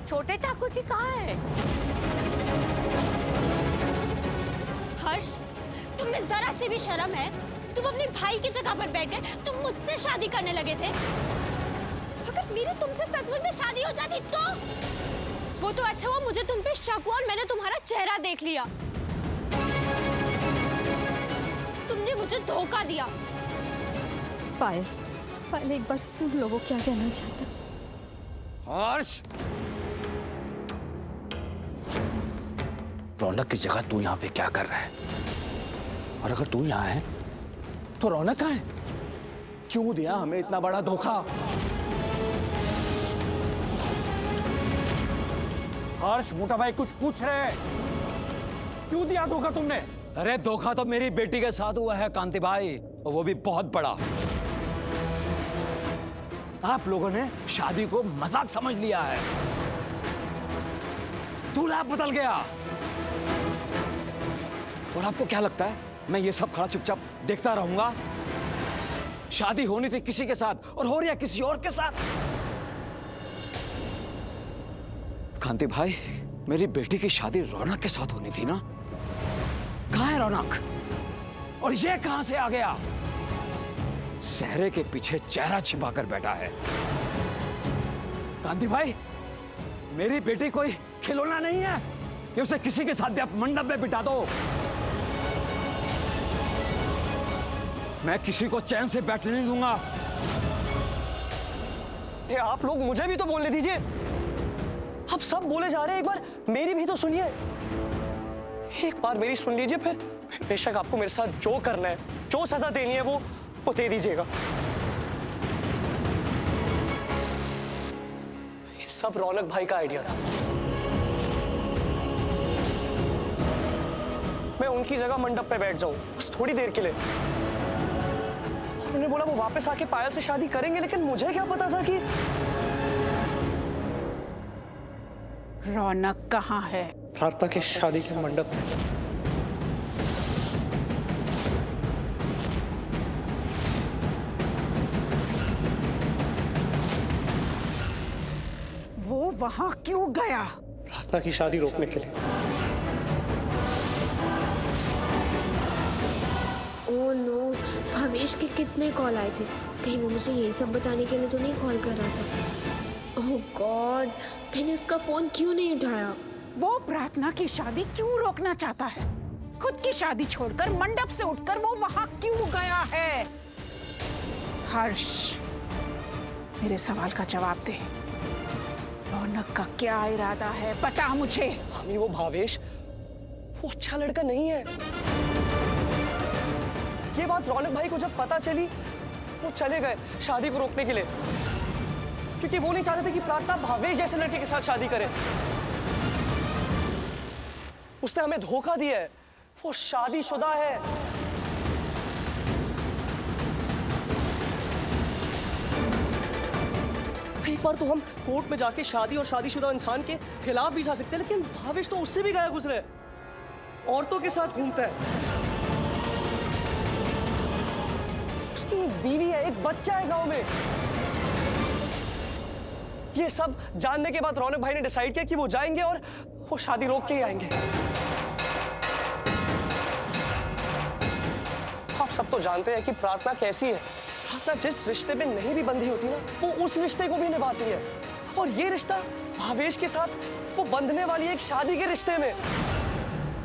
छोटे चाकू जी कहाँ है? हर्ष, तुम में जरा सी भी शर्म है? तुम अपने भाई की जगह पर बैठ गए, तुम मुझसे शादी करने लगे थे। अगर मेरी तुमसे सचमुच में शादी हो जाती तो? वो तो अच्छा हुआ मुझे तुम पे शक हुआ और मैंने तुम्हारा चेहरा देख लिया। तुमने मुझे धोखा दिया। पायल, पायल एक बार सुन लो वो क्या कहना चाहता। हर्ष, रौनक की जगह तू यहाँ पे क्या कर रहा है? और अगर तू यहाँ है तो रौनक कहाँ है? क्यों दिया हमें इतना बड़ा धोखा? हर्ष, मोटा भाई कुछ पूछ रहे हैं। क्यों दिया धोखा तुमने? अरे धोखा तो मेरी बेटी के साथ हुआ है कांति भाई, और वो भी बहुत बड़ा। आप लोगों ने शादी को मजाक समझ लिया है। दूल्हा बदल गया। और आपको क्या लगता है मैं ये सब खड़ा चुपचाप देखता रहूंगा? शादी होनी थी किसी के साथ और हो रही है किसी और के साथ। कांति भाई, मेरी बेटी की शादी रौनक के साथ होनी थी ना? कहाँ है रौनक? और ये कहां से आ गया? सहरे के पीछे चेहरा छिपाकर बैठा है। कांति भाई, मेरी बेटी कोई खिलौना नहीं है कि उसे किसी के साथ आप मंडप में बिठा दो। मैं किसी को चैन से बैठने नहीं दूंगा। ये आप लोग मुझे भी तो बोलने दीजिए। आप सब बोले जा रहे हैं, एक बार मेरी भी तो सुनिए। एक बार मेरी सुन लीजिए, फिर बेशक आपको मेरे साथ जो करना है, जो सजा देनी है वो दे दीजिएगा। ये सब रौनक भाई का आइडिया था। मैं उनकी जगह मंडप पे बैठ जाऊं बस थोड़ी देर के लिए। उन्होंने बोला वो वापस आके पायल से शादी करेंगे, लेकिन मुझे क्या पता था कि रौनक कहाँ है? प्रार्थना की शादी के मंडप में। वो वहाँ क्यों गया? प्रार्थना की शादी रोकने के लिए। ओह नो, भावेश के कितने कॉल आए थे। कहीं वो मुझे यही सब बताने के लिए तो नहीं कॉल कर रहा था। ओह गॉड, मैंने उसका फोन क्यों नहीं उठाया? वो प्रार्थना की शादी क्यों रोकना चाहता है? खुद की शादी छोड़कर मंडप से उठकर वो वहाँ क्यों गया है? हर्ष, मेरे सवाल का जवाब दे। रौनक का क्या इरादा है, बता मुझे। मामी, वो भावेश वो अच्छा लड़का नहीं है। ये बात रौनक भाई को जब पता चली, वो चले गए शादी को रोकने के लिए, क्योंकि वो नहीं चाहते थे कि प्रार्थना भावेश जैसे लड़के के साथ शादी करे। उसने हमें धोखा दिया है। वो शादीशुदा है। एक बार तो हम कोर्ट में जाके शादी और शादीशुदा इंसान के खिलाफ भी जा सकते हैं, लेकिन भावेश तो उससे भी गया गुजरे। औरतों के साथ घूमता है। उसकी एक बीवी है, एक बच्चा है गांव में। ये सब जानने के बाद रौनक भाई ने डिसाइड किया कि वो जाएंगे और वो शादी रोक के ही आएंगे। आप सब तो जानते हैं कि प्रार्थना कैसी है। प्रार्थना जिस रिश्ते में नहीं भी बंधी होती ना, वो उस रिश्ते को भी निभाती है। और ये रिश्ता भावेश के साथ वो बंधने वाली है एक शादी के रिश्ते में।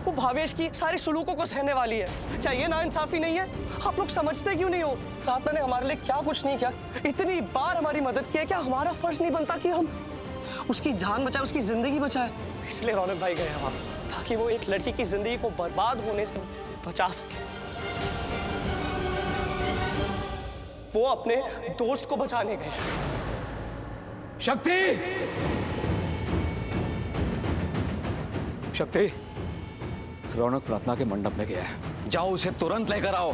वो भावेश की सारी सुलूकों को सहने वाली है। क्या ये नाइंसाफी नहीं है? आप लोग समझते क्यों नहीं हो? प्रार्थना ने हमारे लिए क्या कुछ नहीं किया, इतनी बार हमारी मदद की है। क्या हमारा फर्ज नहीं बनता कि हम उसकी जान बचाए, उसकी जिंदगी बचाए? इसलिए रौनक भाई गए वहां, ताकि वो एक लड़की की जिंदगी को बर्बाद होने से बचा सके। वो अपने दोस्त को बचाने गए। शक्ति, शक्ति, रौनक प्रार्थना के मंडप में गया है। जाओ उसे तुरंत लेकर आओ।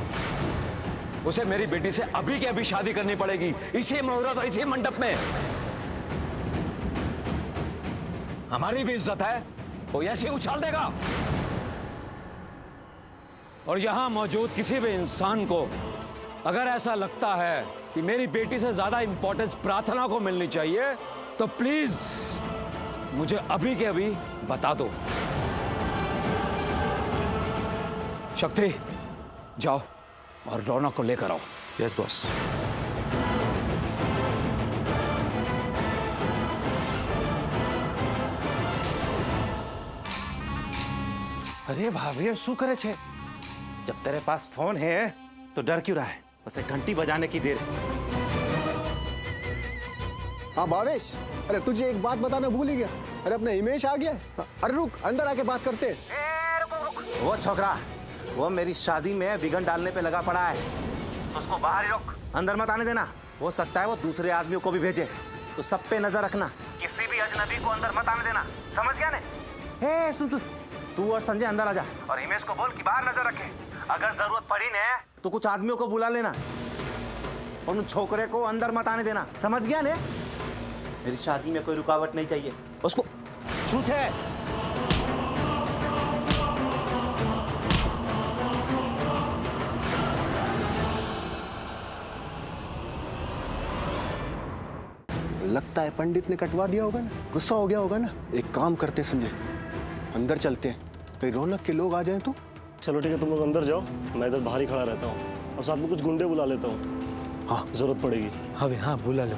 उसे मेरी बेटी से अभी के अभी शादी करनी पड़ेगी, इसी मुहूर्त और इसी मंडप में। हमारी भी इज्जत है, वो ऐसे उछाल देगा। और यहां मौजूद किसी भी इंसान को अगर ऐसा लगता है कि मेरी बेटी से ज्यादा इंपॉर्टेंस प्रार्थना को मिलनी चाहिए, तो प्लीज मुझे अभी के अभी बता दो। शक्ति, जाओ और रौनक को लेकर आओ। Yes boss. अरे भाभी શું કરે છે? जब तेरे पास फोन है तो डर क्यों रहा है? बस एक घंटी बजाने की देर है। हाँ भावेश, अरे तुझे एक बात बताना भूल ही गया। अरे अपना हिमेश आ गया। अरे रुक, अंदर आके बात करते हैं। वो छोकरा, वो मेरी शादी में विघन डालने पे लगा पड़ा है। तो उसको बाहर ही रोक, अंदर मत आने देना। हो सकता है वो दूसरे आदमियों को भी भेजे, तो सब पे नजर रखना। किसी भी अजनबी को अंदर मत आने देना, समझ गया ने? सुन, तू और संजय अंदर आ जा और हिमेश को बोल कि बाहर नजर रखे। अगर जरूरत पड़ी ने तो कुछ आदमियों को बुला लेना, और उन छोकरे को अंदर मत आने देना, समझ गया ने? मेरी शादी में कोई रुकावट नहीं चाहिए। उसको चूस है। लगता है पंडित ने कटवा दिया होगा ना, गुस्सा हो गया होगा ना। एक काम करते संजय, अंदर चलते हैं, कहीं रौनक के लोग आ जाएं तो। चलो ठीक है, तुम लोग अंदर जाओ, मैं इधर बाहर ही खड़ा रहता हूँ और साथ में कुछ गुंडे बुला लेता हूँ। हाँ जरूरत पड़ेगी। हाँ भाई, हाँ बुला ले।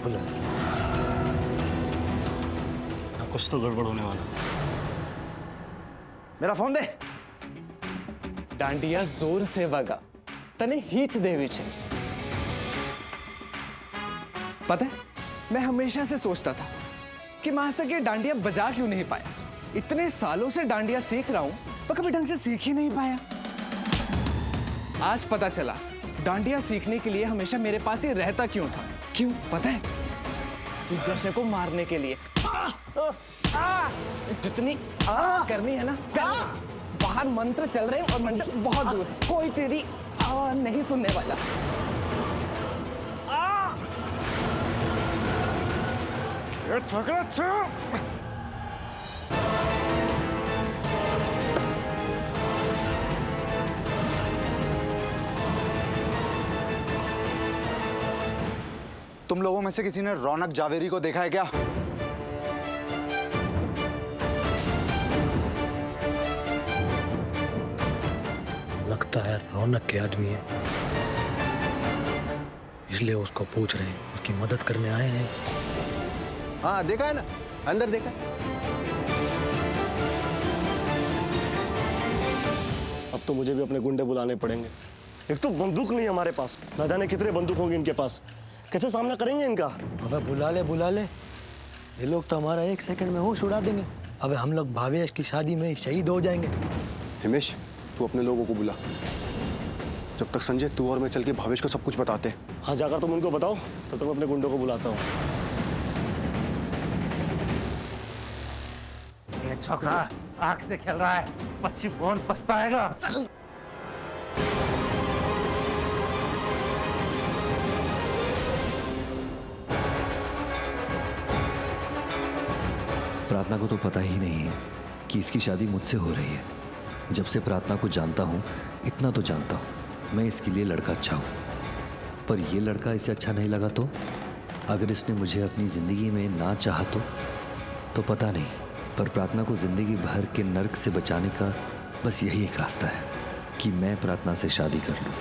कुछ तो गड़बड़ होने वाला। मेरा फोन दे। दांडिया जोर से वागा, तने हीच देवी छे। पता है, मैं हमेशा से सोचता था कि मैं आज तक ये डांडिया बजा क्यों नहीं पाया। इतने सालों से डांडिया सीख रहा हूं पर कभी ढंग से सीख ही नहीं पाया। आज पता चला डांडिया सीखने के लिए हमेशा मेरे पास ही रहता क्यों था। क्यों पता है? कि जैसे को मारने के लिए जितनी करनी है ना कर। बाहर मंत्र चल रहे हैं और मंडप बहुत दूर है, कोई तेरी आवाज नहीं सुनने वाला। तुम लोगों में से किसी ने रौनक जावेरी को देखा है क्या? लगता है रौनक के आदमी है, इसलिए उसको पूछ रहे हैं, उसकी मदद करने आए हैं। हाँ देखा है ना, अंदर देखा। अब तो मुझे भी अपने गुंडे बुलाने पड़ेंगे। एक तो बंदूक नहीं हमारे पास, ना जाने कितने बंदूक होंगे इनके पास। कैसे सामना करेंगे इनका? अबे बुला ले, ये लोग तो हमारा 1 सेकंड में होश उड़ा देंगे। अबे हम लोग भावेश की शादी में शहीद हो जाएंगे। हिमेश, तू अपने लोगों को बुला। जब तक संजय तू और मैं चल के भावेश को सब कुछ बताते हैं। हाँ, जाकर तुम उनको बताओ, तब तक मैं अपने गुंडों को बुलाता हूँ। ये छोकरा आंख से खेल रहा है, बच्ची कौन पछताएगा। चल। प्रार्थना को तो पता ही नहीं है कि इसकी शादी मुझसे हो रही है। जब से प्रार्थना को जानता हूँ, इतना तो जानता हूँ, मैं इसके लिए लड़का अच्छा हूँ। पर ये लड़का इसे अच्छा नहीं लगा तो? अगर इसने मुझे अपनी ज़िंदगी में ना चाहा तो पता नहीं। पर प्रार्थना को ज़िंदगी भर के नर्क से बचाने का बस यही एक रास्ता है कि मैं प्रार्थना से शादी कर लूँ।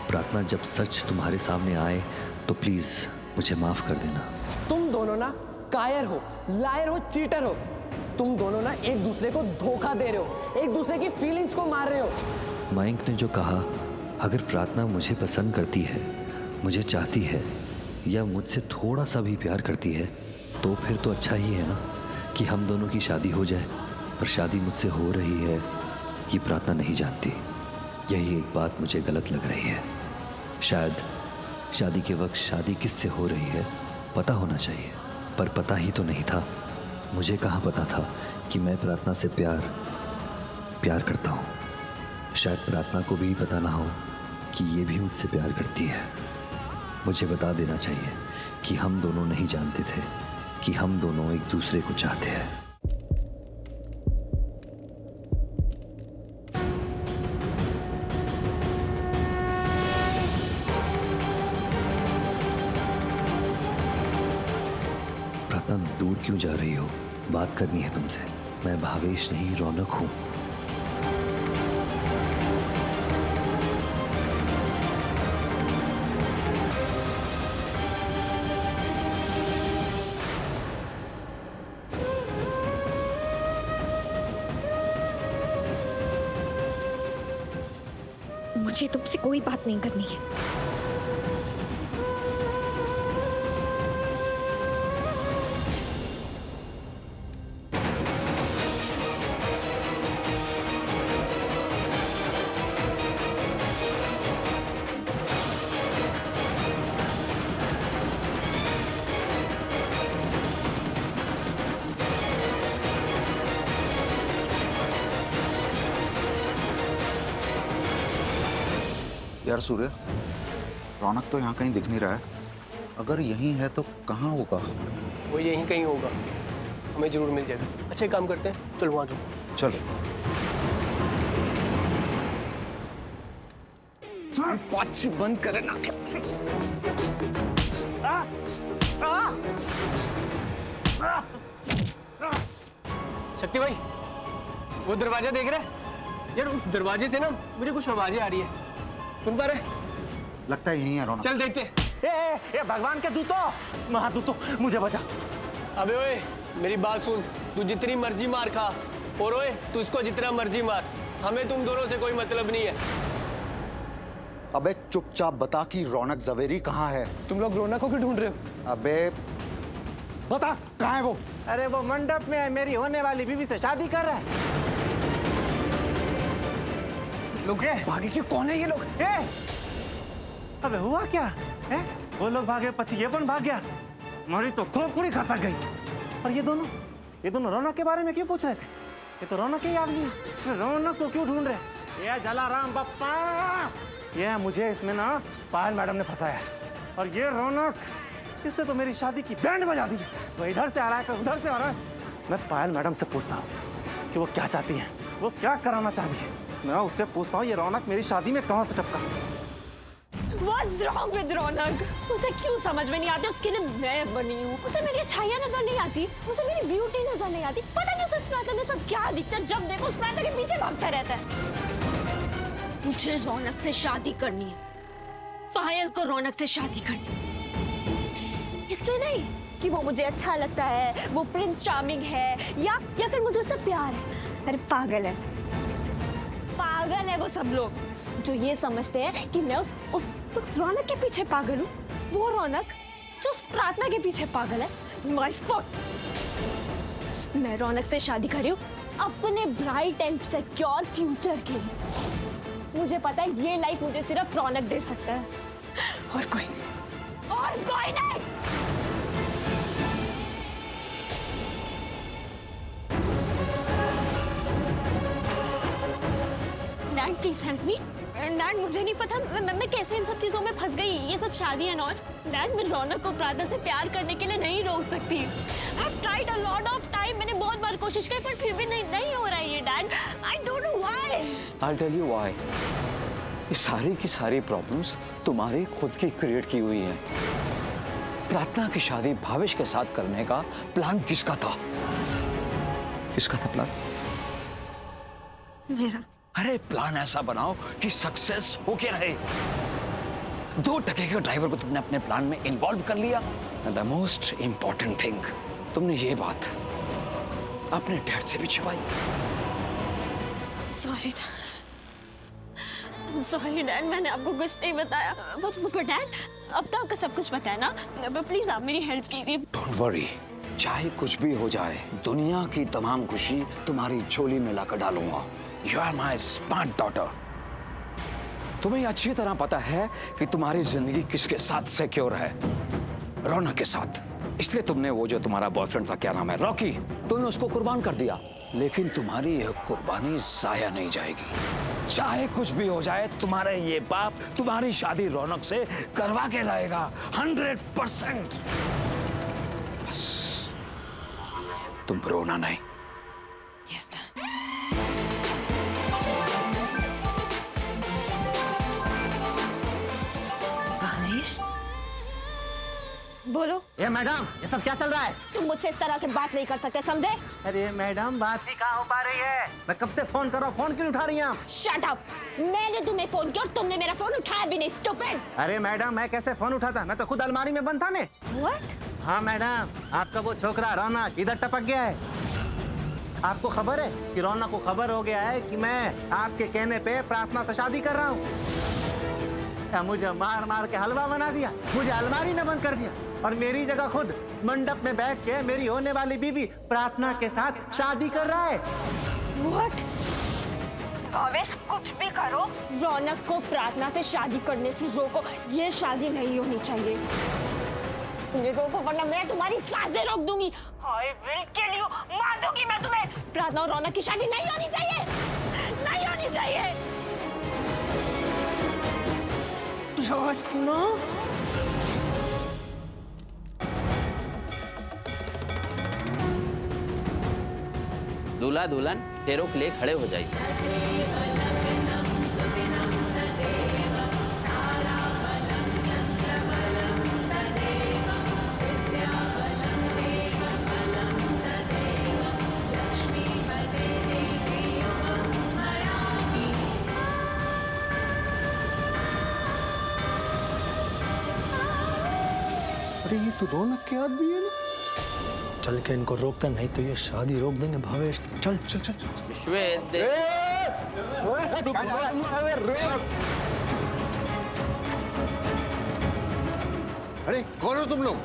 प्रार्थना, जब सच तुम्हारे सामने आए तो प्लीज़ मुझे माफ़ कर देना। तुम दोनों ना कायर हो, लायर हो, चीटर हो। तुम दोनों ना एक दूसरे को धोखा दे रहे हो, एक दूसरे की फीलिंग्स को मार रहे हो। मयंक ने जो कहा, अगर प्रार्थना मुझे पसंद करती है, मुझे चाहती है या मुझसे थोड़ा सा भी प्यार करती है तो फिर तो अच्छा ही है ना कि हम दोनों की शादी हो जाए। पर शादी मुझसे हो रही है ये प्रार्थना नहीं जानती। यही एक बात मुझे गलत लग रही है। शायद शादी के वक्त शादी किससे हो रही है पता होना चाहिए, पर पता ही तो नहीं था। मुझे कहाँ पता था कि मैं प्रार्थना से प्यार करता हूँ। शायद प्रार्थना को भी पता ना हो कि ये भी मुझसे प्यार करती है। मुझे बता देना चाहिए कि हम दोनों नहीं जानते थे कि हम दोनों एक दूसरे को चाहते हैं। इतना दूर क्यों जा रही हो? बात करनी है तुमसे। मैं भावेश नहीं, रौनक हूँ। मुझे तुमसे कोई बात नहीं करनी है। यार सूर्य, रौनक तो यहाँ कहीं दिख नहीं रहा है। अगर यहीं है तो कहाँ होगा? वो यहीं कहीं होगा, हमें जरूर मिल जाएगा। अच्छे काम करते हैं, चलो वहाँ चलो। चल। पाँच बंद करे ना। शक्ति भाई, वो दरवाजा देख रहे हैं? यार उस दरवाजे से ना मुझे कुछ आवाजें आ रही है, सुन पा रहे? लगता है यहीं है रौनक। चल देखते। ए भगवान के दूतो, महादूतो, मुझे बचा। अबे ओए, मेरी बात सुन, तू जितनी मर्जी मार खा, और ओए तू इसको जितना मर्जी मार, हमें तुम दोनों से कोई मतलब नहीं है। अबे चुपचाप बता कि रौनक जवेरी कहाँ है? तुम लोग रौनक को क्यों ढूंढ रहे हो? अबे बता कहाँ है वो? अरे वो मंडप में है, मेरी होने वाली बीवी से शादी कर रहा है। लोग भागे क्यों? कौन है ये लोग? अबे हुआ क्या है? वो लोग भागे, पछी ये पण भाग गया। हमारी तो खोपड़ी खसक गई। और ये दोनों रौनक के बारे में क्यों पूछ रहे थे? ये तो रौनक ही आदमी है, रौनक को क्यों ढूंढ रहे? ये जलाराम बप्पा, ये मुझे इसमें ना पायल मैडम ने फंसाया है। और ये रौनक, इसने तो मेरी शादी की बैंड बजा दी है। वो इधर से आ रहा है, उधर से आ रहा है। मैं पायल मैडम से पूछता हूँ कि वो क्या चाहती है, वो क्या कराना चाहती है। मैं उससे पूछता हूँ ये रौनक मेरी शादी में कहाँ से टपका। What's wrong with रौनक? उसे क्यों समझ में नहीं आती? उसके लिए मैं बनी हूँ। उसे मेरी अच्छाइयाँ नजर नहीं आती, उसे मेरी ब्यूटी नजर नहीं आती। पता नहीं उसे उस प्रार्थना में सब क्या दिखता है। जब देखो उस प्रार्थना के पीछे भागता रहता है। मुझे रौनक से शादी करनी है, पायल को रौनक से शादी करनी है। इसलिए नहीं कि वो मुझे अच्छा लगता है, वो प्रिंस चार्मिंग है, या फिर मुझे उससे प्यार है। अरे पागल है वो सब लोग जो ये समझते हैं कि मैं उस रौनक के पीछे पागल हूँ। वो रौनक जो उस प्रार्थना के पीछे पागल है। My spot। मैं रौनक से शादी कर रही हूँ अपने ब्राइट एंड सिक्योर फ्यूचर के लिए। मुझे पता है ये लाइफ मुझे सिर्फ रौनक दे सकता है, और कोई नहीं। Dad please help me. Dad मुझे नहीं पता मैं कैसे इन सब चीजों में फंस गई, ये सब शादी एंड ऑल। डैड मैं रौनक को प्रार्थना से प्यार करने के लिए नहीं रोक सकती। I have tried a lot of time, मैंने बहुत बार कोशिश की पर फिर भी नहीं हो रहा है ये dad. I don't know why. I'll tell you why। ये सारी की सारी प्रॉब्लम्स तुम्हारी खुद की क्रिएट की हुई हैं। प्रार्थना की शादी भावेश के साथ करने का प्लान किसका था? किसका था प्लान? मेरा। अरे प्लान ऐसा बनाओ कि सक्सेस होके रहे। 2 टके के ड्राइवर को तुमने अपने प्लान में इन्वॉल्व कर लिया। द मोस्ट इंपॉर्टेंट थिंग, तुमने ये बात अपने डैड से भी छिपाई। सॉरी डैड, मैंने आपको कुछ नहीं बताया। पर डैड अब तो आपको सब कुछ बताया ना, प्लीज आप मेरी हेल्प कीजिए। डोंट वरी, चाहे कुछ भी हो जाए, दुनिया की तमाम खुशी तुम्हारी झोली में लाकर डालूंगा। You are my smart daughter। तुम्हें अच्छी तरह पता है कि तुम्हारी जिंदगी किसके साथ सिक्योर है, रौनक के साथ। इसलिए तुमने वो जो तुम्हारा बॉयफ्रेंड था, क्या नाम है, रॉकी, तुमने उसको कुर्बान कर दिया। लेकिन तुम्हारी यह कुर्बानी जाया नहीं जाएगी। चाहे कुछ भी हो जाए, तुम्हारे ये बाप तुम्हारी शादी रौनक से करवा के रहेगा 100%। बस तुम रोना नहीं। Yes, Dad। बोलो। ये मैडम, ये सब क्या चल रहा है? तुम मुझसे इस तरह से बात नहीं कर सकते, समझे? अरे मैडम, बात ही कहाँ हो पा रही है? मैं कब से फोन कर रहा हूँ, फोन क्यों उठा रही हैं आप? Shut up! मैंने तुम्हें फोन किया और तुमने मेरा फोन उठाया भी नहीं, स्टूपिड! अरे मैडम, मैं कैसे फोन उठाता? मैं तो खुद अलमारी में बंद था ने। What? हाँ मैडम, आपका वो छोकरा रौनक इधर टपक गया है। आपको खबर है कि रौनक को खबर हो गया है कि मैं आपके कहने पे प्रार्थना से शादी कर रहा हूँ। मुझे मार मार के हलवा बना दिया, मुझे अलमारी में बंद कर दिया और मेरी जगह खुद मंडप में बैठ के मेरी होने वाली बीवी प्रार्थना के साथ शादी कर रहा है। What? भावेश, कुछ भी करो, रौनक को प्रार्थना से शादी करने से रोको। ये शादी नहीं होनी चाहिए। तुम्हें रोको वरना मैं तुम्हारी सांसें रोक दूंगी। I will kill you, मार दूंगी मैं तुम्हें। प्रार्थना और रौनक की शादी नहीं होनी चाहिए, नहीं होनी चाहिए। प्रार्थना, दूल्हा दुल्हन फेरों के लिए खड़े हो जाइए। अरे ये तो रौनक के आदमी है ना। चल के इनको रोकता, नहीं तो ये शादी रोक देंगे भावेश। चल चल चल चल। श्वेत, अरे कौन हो तुम लोग?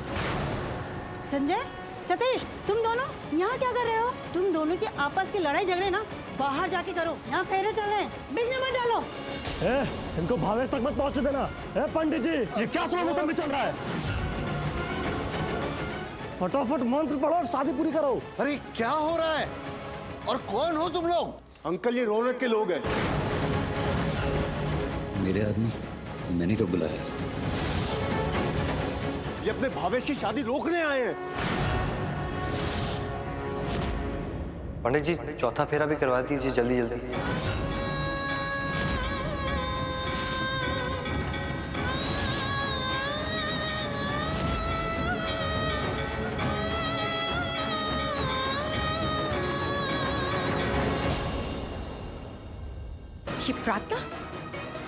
संजय, सतीश, तुम दोनों यहाँ क्या कर रहे हो? तुम दोनों की आपस की लड़ाई झगड़े ना बाहर जाके करो, यहाँ फेरे चल रहे हैं, बिजली मत डालो। इनको भावेश तक मत पहुंचने देना। पंडित जी, ये क्या सोलह चल रहा है? फटाफट मंत्र पढ़ो और शादी पूरी करो। अरे क्या हो रहा है और कौन हो तुम लोग? अंकल, ये रौनक के लोग हैं। मेरे आदमी, मैंने कब बुलाया? ये अपने भावेश की शादी रोकने आए हैं। पंडित जी, चौथा फेरा भी करवा दीजिए जल्दी जल्दी। ये प्रार्थना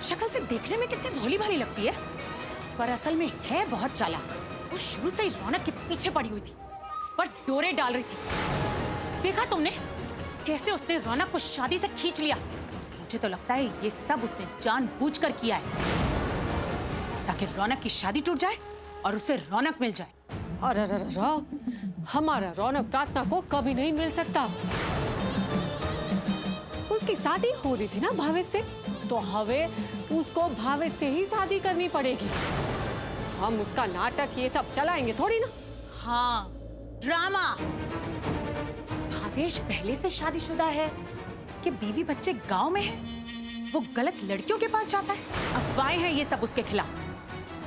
शक्ल से देखने में कितनी भोली भाली लगती है, पर असल में है बहुत चालाक। वो शुरू से ही रौनक के पीछे पड़ी हुई थी, उस पर डोरे डाल रही थी। देखा तुमने कैसे उसने रौनक को शादी से खींच लिया? मुझे तो लगता है ये सब उसने जानबूझकर किया है ताकि रौनक की शादी टूट जाए और उसे रौनक मिल जाए। अरे हमारा रौनक प्रार्थना को कभी नहीं मिल सकता। उसकी शादी हो रही थी ना भावेश से, तो हमें उसको भावेश से ही शादी करनी पड़ेगी। हम उसका नाटक ये सब चलाएंगे थोड़ी ना। हाँ, ड्रामा। भावेश पहले से शादीशुदा है, उसके बीवी बच्चे गांव में हैं, वो गलत लड़कियों के पास जाता है। अफवाहें हैं ये सब उसके खिलाफ।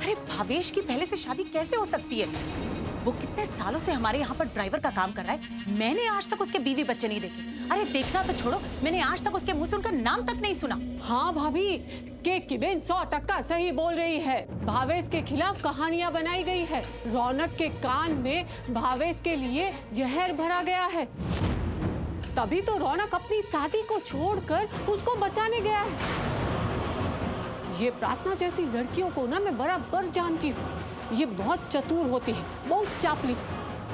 अरे भावेश की पहले से शादी कैसे हो सकती है? वो कितने सालों से हमारे यहाँ पर ड्राइवर का काम कर रहा है, मैंने आज तक उसके बीवी बच्चे नहीं देखे। अरे देखना तो छोड़ो, मैंने आज तक उसके मुंह से उनका नाम तक नहीं सुना। हाँ भाभी, केक की बहन 100% सही बोल रही है। भावेश के खिलाफ कहानियां बनाई गई है। रौनक के कान में भावेश के लिए जहर भरा गया है, तभी तो रौनक अपनी शादी को छोड़कर उसको बचाने गया है। ये प्रार्थना जैसी लड़कियों को ना मैं बराबर जानती हूँ। ये बहुत चतुर होती है, बहुत चापली।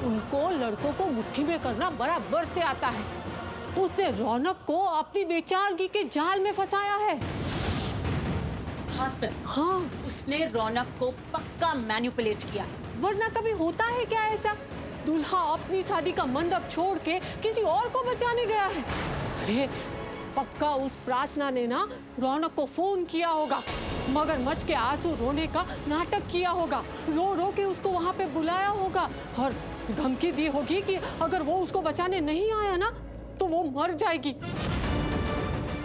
उनको लड़कों को मुट्ठी में करना बराबर से आता है। उसने रौनक को अपनी बेचारगी के जाल में फंसाया है। हाँ, उसने रौनक को पक्का मैनिपुलेट किया। वरना कभी होता है क्या ऐसा? दूल्हा अपनी शादी का मंडप छोड़ के किसी और को बचाने गया है। अरे पक्का उस प्रार्थना ने ना रौनक को फोन किया होगा, मगरमच्छ के आंसू रोने का नाटक किया होगा, रो रो के उसको वहां पे बुलाया होगा और धमकी दी होगी कि अगर वो उसको बचाने नहीं आया ना तो वो मर जाएगी।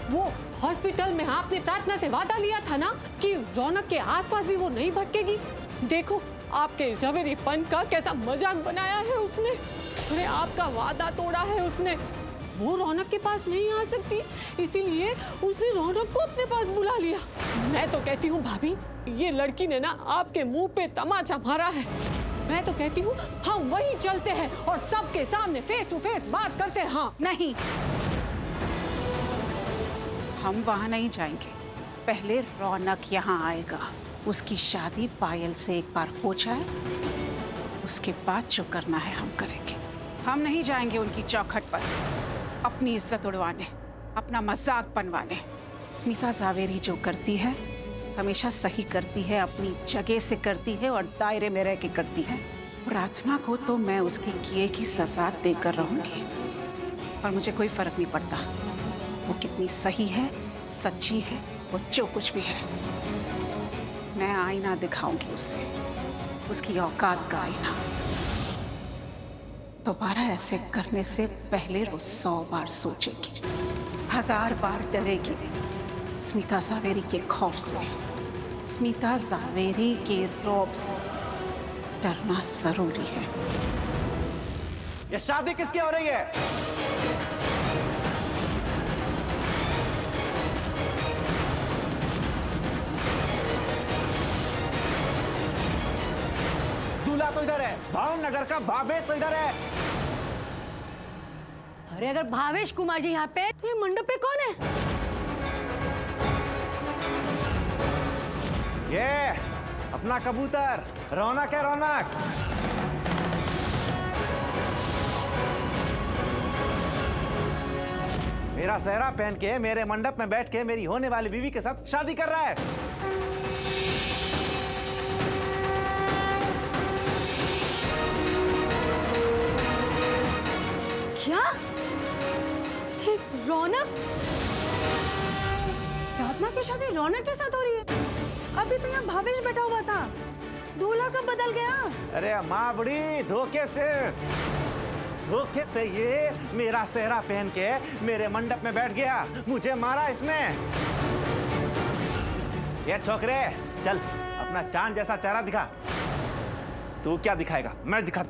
वो हॉस्पिटल में आपने प्रार्थना से वादा लिया था ना कि रौनक के आसपास भी वो नहीं भटकेगी। देखो आपके झवेरीपन का कैसा मजाक बनाया है उसने। अरे आपका वादा तोड़ा है उसने। वो रौनक के पास नहीं आ सकती, इसीलिए उसने रौनक को अपने पास बुला लिया। मैं तो कहती हूँ भाभी, ये लड़की ने ना आपके मुंह पे तमाचा मारा है। मैं तो कहती हूँ हम वहीं चलते हैं और सबके सामने फेस टू फेस बात करते हैं। हाँ नहीं, हम वहां नहीं जाएंगे। पहले रौनक यहाँ आएगा, उसकी शादी पायल से एक बार हो जाए, उसके बाद जो करना है हम करेंगे। हम नहीं जाएंगे उनकी चौखट पर अपनी इज्जत उड़वाने, अपना मजाक बनवाने। स्मिता जावेरी जो करती है हमेशा सही करती है, अपनी जगह से करती है और दायरे में रह के करती है। प्रार्थना को तो मैं उसके किए की सजा देकर रहूंगी और मुझे कोई फर्क नहीं पड़ता वो कितनी सही है, सच्ची है, वो जो कुछ भी है। मैं आईना दिखाऊंगी उसे, उसकी औकात का आईना। दोबारा ऐसे करने से पहले वो 100 बार सोचेगी, 1000 बार डरेगी। स्मिता जावेरी के खौफ से, स्मिता जावेरी के रौब से डरना जरूरी है। ये शादी किसकी हो रही है? दूल्हा तो इधर है, भावनगर का भावेश तो इधर है। अरे अगर भावेश कुमार जी यहाँ पे तो ये मंडप पे कौन है? ये अपना कबूतर रौनक है, रौनक। मेरा सेहरा पहन के मेरे मंडप में बैठ के मेरी होने वाली बीवी के साथ शादी कर रहा है। क्या? ये रौनक? प्रार्थना की शादी रौनक के साथ हो रही है? अभी तो यहाँ भावेश बैठा हुआ था, दूल्हा कब बदल गया? अरे माँ बड़ी धोखे से ये मेरा सेहरा पहन के मेरे मंडप में बैठ गया, मुझे मारा इसने। ये छोकरे चल अपना चांद जैसा चेहरा दिखा। तू क्या दिखाएगा? मैं दिखा।